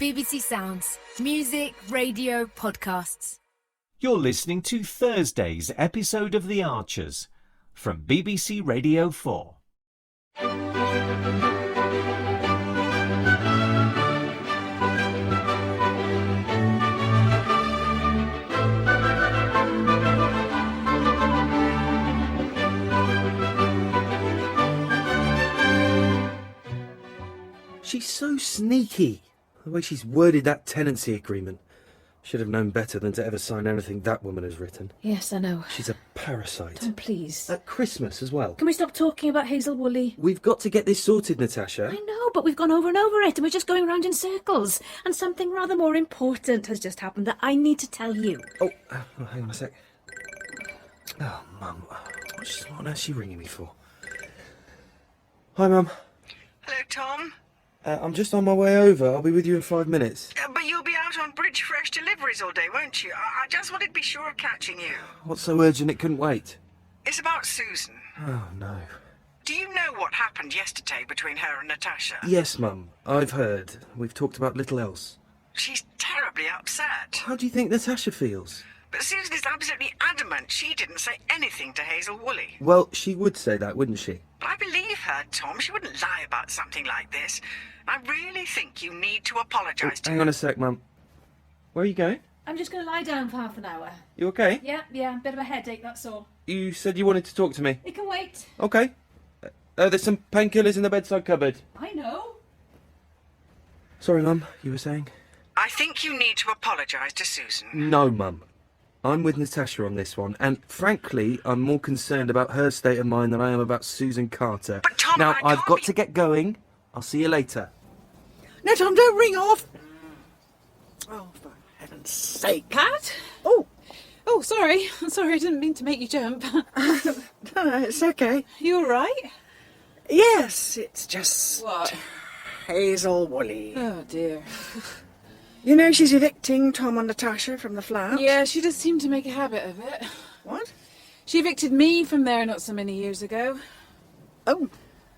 BBC Sounds. Music, radio, podcasts. You're listening to Thursday's episode of The Archers from BBC Radio 4. She's so sneaky. The way she's worded that tenancy agreement. Should have known better than to ever sign anything that woman has written. Yes, I know. She's a parasite. Tom, please. At Christmas as well. Can we stop talking about Hazel Woolley? We've got to get this sorted, Natasha. I know, but we've gone over and over it, and we're just going round in circles. And something rather more important has just happened that I need to tell you. Oh, hang on a sec. Oh, Mum. What on earth is she ringing me for? Hi, Mum. Hello, Tom. I'm just on my way over. I'll be with you in 5 minutes. But you'll be out on Bridge Fresh deliveries all day, won't you? I just wanted to be sure of catching you. What's so urgent it couldn't wait? It's about Susan. Oh, no. Do you know what happened yesterday between her and Natasha? Yes, Mum. I've heard. We've talked about little else. She's terribly upset. How do you think Natasha feels? But Susan is absolutely adamant she didn't say anything to Hazel Woolley. Well, she would say that, wouldn't she? But I believe her, Tom. She wouldn't lie about something like this. I really think you need to apologise to her. Hang on a sec, Mum. Where are you going? I'm just going to lie down for half an hour. You okay? Yeah, bit of a headache, that's all. You said you wanted to talk to me. It can wait. Okay. There's some painkillers in the bedside cupboard. I know. Sorry, Mum. You were saying? I think you need to apologise to Susan. No, Mum. I'm with Natasha on this one, and frankly, I'm more concerned about her state of mind than I am about Susan Carter. But Tom, now, I I've can't got be- to get going. I'll see you later. No, Tom, don't ring off. Oh, for heaven's sake. Pat? Oh, Sorry. I didn't mean to make you jump. no, it's okay. You all right? Yes, it's just What? Hazel Woolley. Oh, dear. You know she's evicting Tom and Natasha from the flat? Yeah, she does seem to make a habit of it. What? She evicted me from there not so many years ago, Oh,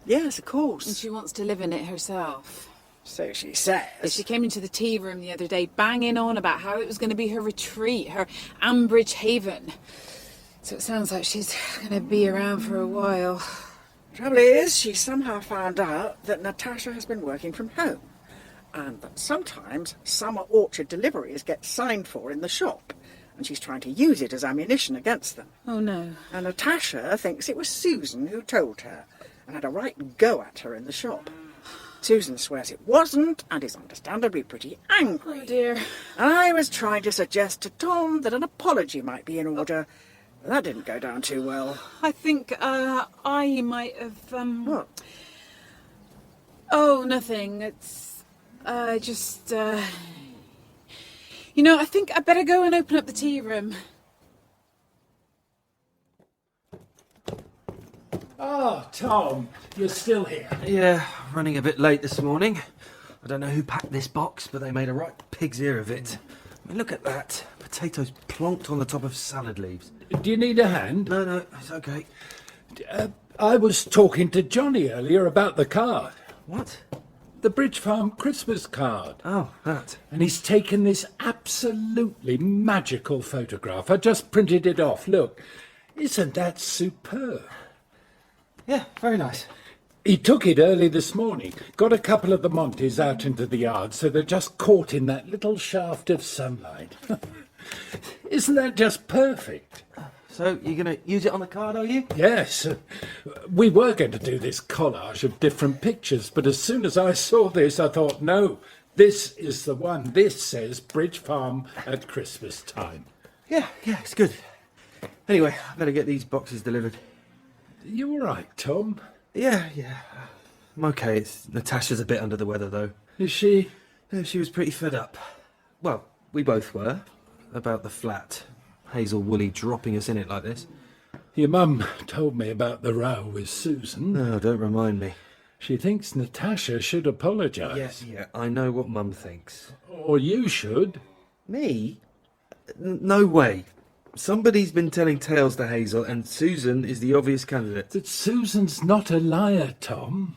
yes, of and course. she wants to live in it herself. So she says. She came into the tea room the other day banging on about how it was going to be her retreat, her Ambridge haven. So it sounds like she's going to be around for a while. Trouble is, she somehow found out that Natasha has been working from home, and that sometimes summer orchard deliveries get signed for in the shop, and she's trying to use it as ammunition against them. Oh, no. And Natasha thinks it was Susan who told her, and had a right go at her in the shop. Susan swears it wasn't, and is understandably pretty angry. Oh, dear. And I was trying to suggest to Tom that an apology might be in order. But that didn't go down too well. I think I might have... What? Oh, nothing. It's just... You know, I think I better go and open up the tea room. Oh, Tom, you're still here. Yeah, running a bit late this morning. I don't know who packed this box, but they made a right pig's ear of it. I mean, look at that. Potatoes plonked on the top of salad leaves. Do you need a hand? No, it's okay. I was talking to Johnny earlier about the card. What? The Bridge Farm Christmas card. Oh, that. And he's taken this absolutely magical photograph. I just printed it off. Look, isn't that superb? Yeah, very nice. He took it early this morning. Got a couple of the Monties out into the yard, so they're just caught in that little shaft of sunlight. Isn't that just perfect? So, you're going to use it on the card, are you? Yes. We were going to do this collage of different pictures, but as soon as I saw this, I thought, no, this is the one. This says Bridge Farm at Christmas time. Yeah, it's good. Anyway, I better get these boxes delivered. You all right, Tom? Yeah. I'm okay. Natasha's a bit under the weather, though. Is she? Yeah, she was pretty fed up. Well, we both were. About the flat. Hazel Woolley dropping us in it like this. Your mum told me about the row with Susan. No, don't remind me. She thinks Natasha should apologise. Yeah, I know what Mum thinks. Or you should. Me? No way. Somebody's been telling tales to Hazel, and Susan is the obvious candidate. But Susan's not a liar, Tom.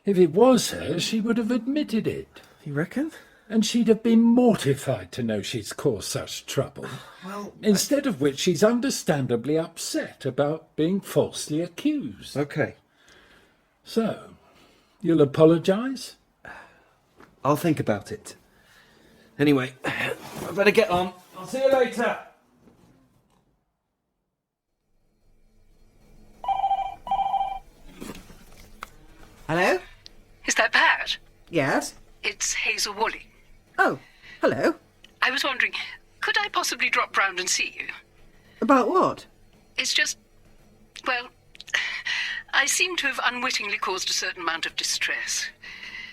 If it was her, she would have admitted it. You reckon? And she'd have been mortified to know she's caused such trouble. Well, Instead of which she's understandably upset about being falsely accused. okay. So, you'll apologise? I'll think about it. Anyway, I better get on. I'll see you later. Hello? Is that Pat? Yes? It's Hazel Woolley. Oh, hello. I was wondering, could I possibly drop round and see you? About what? It's just, well, I seem to have unwittingly caused a certain amount of distress.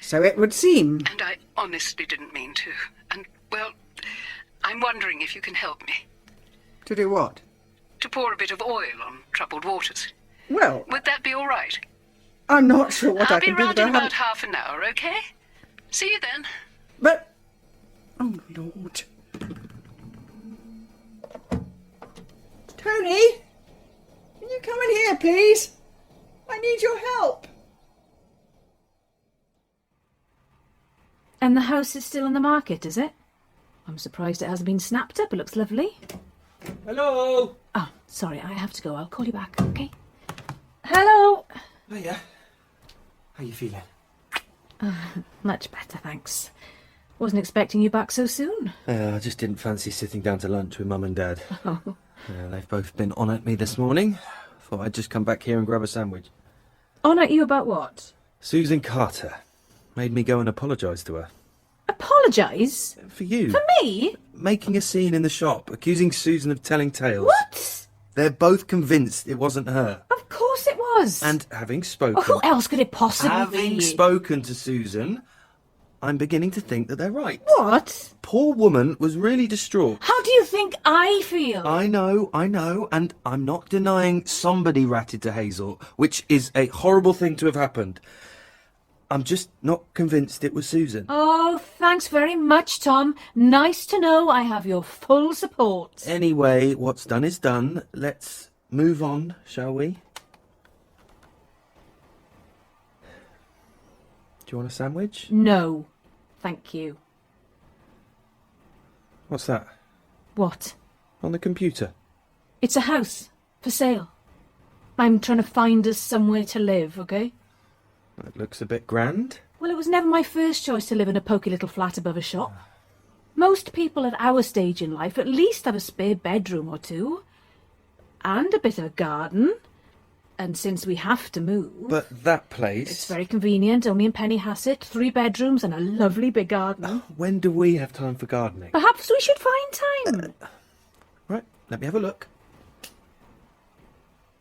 So it would seem. And I honestly didn't mean to. And, well, I'm wondering if you can help me. To do what? To pour a bit of oil on troubled waters. Well, Would that be all right? I'm not sure what I'll I be can do. round But I in about haven't- half an hour, okay? See you then. But. Oh, Lord. Tony? Can you come in here, please? I need your help. And the house is still on the market, is it? I'm surprised it hasn't been snapped up. It looks lovely. Hello. Oh, sorry, I have to go. I'll call you back, okay? Hello. Hiya. How you feeling? Much better, thanks. Wasn't expecting you back so soon. I just didn't fancy sitting down to lunch with Mum and Dad. Oh. They've both been on at me this morning. Thought I'd just come back here and grab a sandwich. On at you about what? Susan Carter made me go and apologise to her. Apologise? For you. For me? Making a scene in the shop, accusing Susan of telling tales. What? They're both convinced it wasn't her. Of course it was. And having Oh, spoken... who else could it possibly Having be? spoken to Susan, I'm beginning to think that they're right. What? Poor woman was really distraught. How do you think I feel? I know, and I'm not denying somebody ratted to Hazel, which is a horrible thing to have happened. I'm just not convinced it was Susan. Oh, thanks very much, Tom. Nice to know I have your full support. Anyway, what's done is done. Let's move on, shall we? Do you want a sandwich? No, thank you. What's that? What? On the computer? It's a house for sale. I'm trying to find us somewhere to live, okay? That looks a bit grand. Well, it was never my first choice to live in a poky little flat above a shop. Most people at our stage in life at least have a spare bedroom or two. And a bit of garden. And since we have to move... But that place... It's very convenient, only in Pennyhasset, 3 bedrooms and a lovely big garden. When do we have time for gardening? Perhaps we should find time. Right, let me have a look.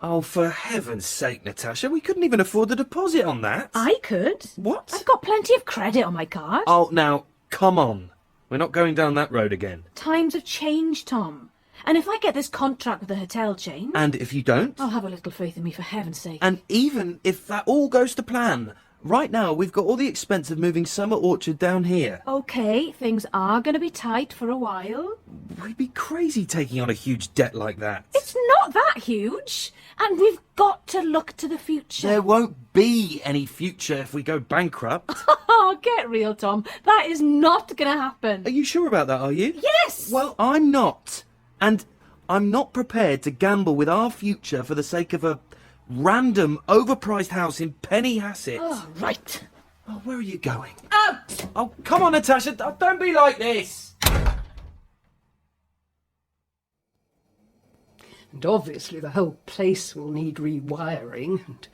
Oh, for heaven's sake, Natasha, we couldn't even afford the deposit on that. I could. What? I've got plenty of credit on my card. Oh, now, come on. We're not going down that road again. Times have changed, Tom. And if I get this contract with the hotel chain... And if you don't? Oh, have a little faith in me, for heaven's sake. And even if that all goes to plan, right now we've got all the expense of moving Summer Orchard down here. OK, things are going to be tight for a while. We'd be crazy taking on a huge debt like that. It's not that huge. And we've got to look to the future. There won't be any future if we go bankrupt. Oh, get real, Tom. That is not going to happen. Are you sure about that, are you? Yes! Well, I'm not. And I'm not prepared to gamble with our future for the sake of a random, overpriced house in Pennyhasset. Oh, right. Oh, where are you going? Out! Oh, come on, Natasha. Don't be like this. And obviously the whole place will need rewiring and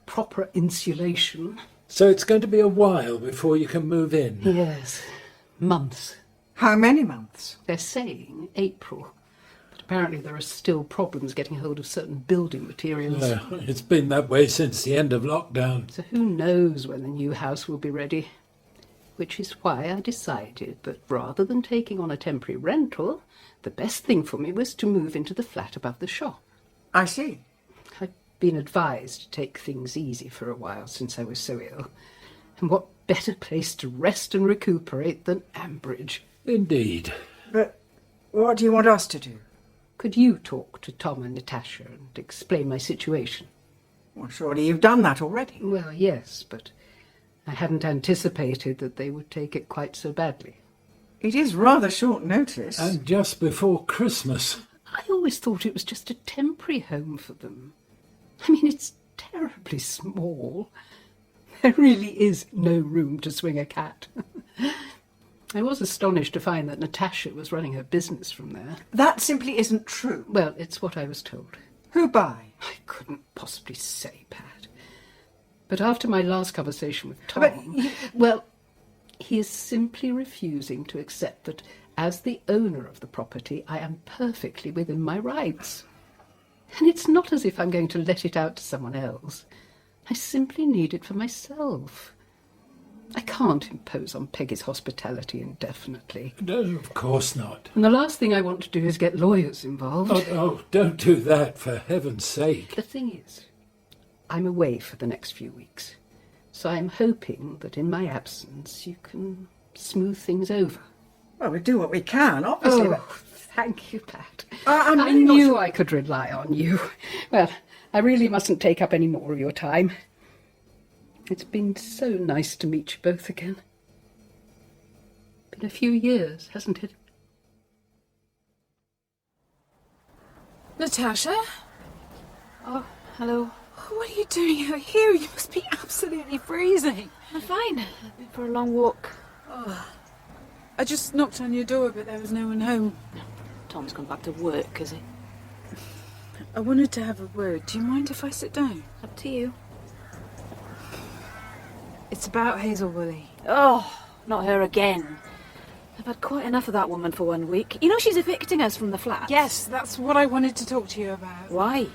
proper insulation. So it's going to be a while before you can move in. Yes, months. How many months? They're saying April. But apparently there are still problems getting hold of certain building materials. It's been that way since the end of lockdown. So who knows when the new house will be ready. Which is why I decided that rather than taking on a temporary rental, the best thing for me was to move into the flat above the shop. I see. I've been advised to take things easy for a while since I was so ill. And what better place to rest and recuperate than Ambridge? Indeed. But what do you want us to do? Could you talk to Tom and Natasha and explain my situation? Well, surely you've done that already. Well, yes, but I hadn't anticipated that they would take it quite so badly. It is rather short notice. And just before Christmas. I always thought it was just a temporary home for them. I mean, it's terribly small. There really is no room to swing a cat. I was astonished to find that Natasha was running her business from there. That simply isn't true. Well, it's what I was told. Who by? I couldn't possibly say, Pat. But after my last conversation with Tom... Well, he is simply refusing to accept that as the owner of the property, I am perfectly within my rights. And it's not as if I'm going to let it out to someone else. I simply need it for myself. I can't impose on Peggy's hospitality indefinitely. No, of course not. And the last thing I want to do is get lawyers involved. Oh, don't do that, for heaven's sake. The thing is, I'm away for the next few weeks, so I'm hoping that in my absence you can smooth things over. Well, we do what we can, obviously. Oh, thank you, Pat. I'm I really not knew sure- I could rely on you. Well, I really mustn't take up any more of your time. It's been so nice to meet you both again. Been a few years, hasn't it? Natasha? Oh, hello. What are you doing out here? You must be absolutely freezing. I'm fine. I've been for a long walk. I just knocked on your door, but there was no one home. Tom's gone back to work, has he? I wanted to have a word. Do you mind if I sit down? Up to you. It's about Hazel Woolley. Oh, not her again. I've had quite enough of that woman for 1 week. You know she's evicting us from the flat. Yes, that's what I wanted to talk to you about. Why?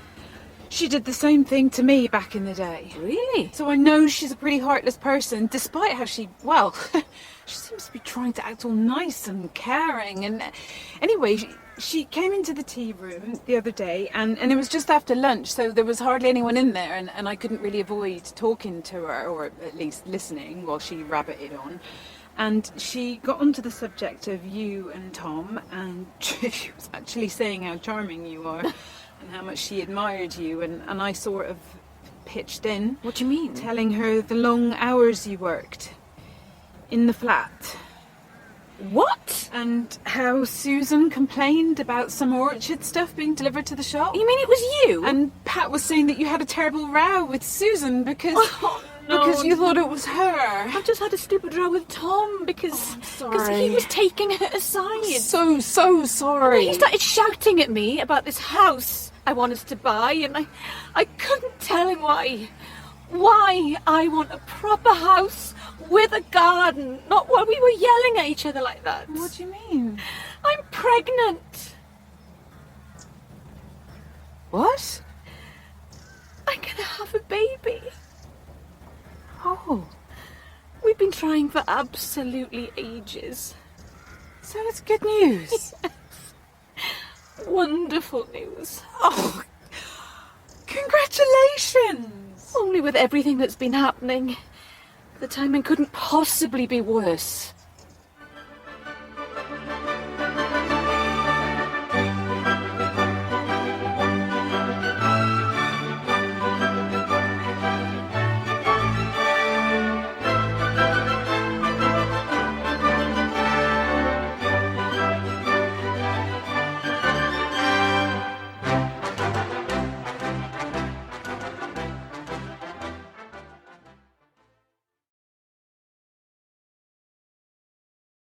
She did the same thing to me back in the day. Really? So I know she's a pretty heartless person, despite how she seems to be trying to act all nice and caring. And anyway, she came into the tea room the other day, and it was just after lunch, so there was hardly anyone in there, and I couldn't really avoid talking to her, or at least listening while she rabbited on. And she got onto the subject of you and Tom, and she was actually saying how charming you are and how much she admired you, and I sort of pitched in. What do you mean? Telling her the long hours you worked in the flat. What? And how Susan complained about some orchard stuff being delivered to the shop. You mean it was you? And Pat was saying that you had a terrible row with Susan because... Oh, no. Because you thought it was her. I've just had a stupid row with Tom because I'm sorry. he was taking her aside. So sorry. He started shouting at me about this house I wanted to buy, and I couldn't tell him why. Why I want a proper house with a garden, not while we were yelling at each other like that. What do you mean? I'm pregnant. What? I'm gonna have a baby. Oh, We've been trying for absolutely ages. so it's good news. Wonderful news. Oh, congratulations. Only with everything that's been happening, the timing couldn't possibly be worse.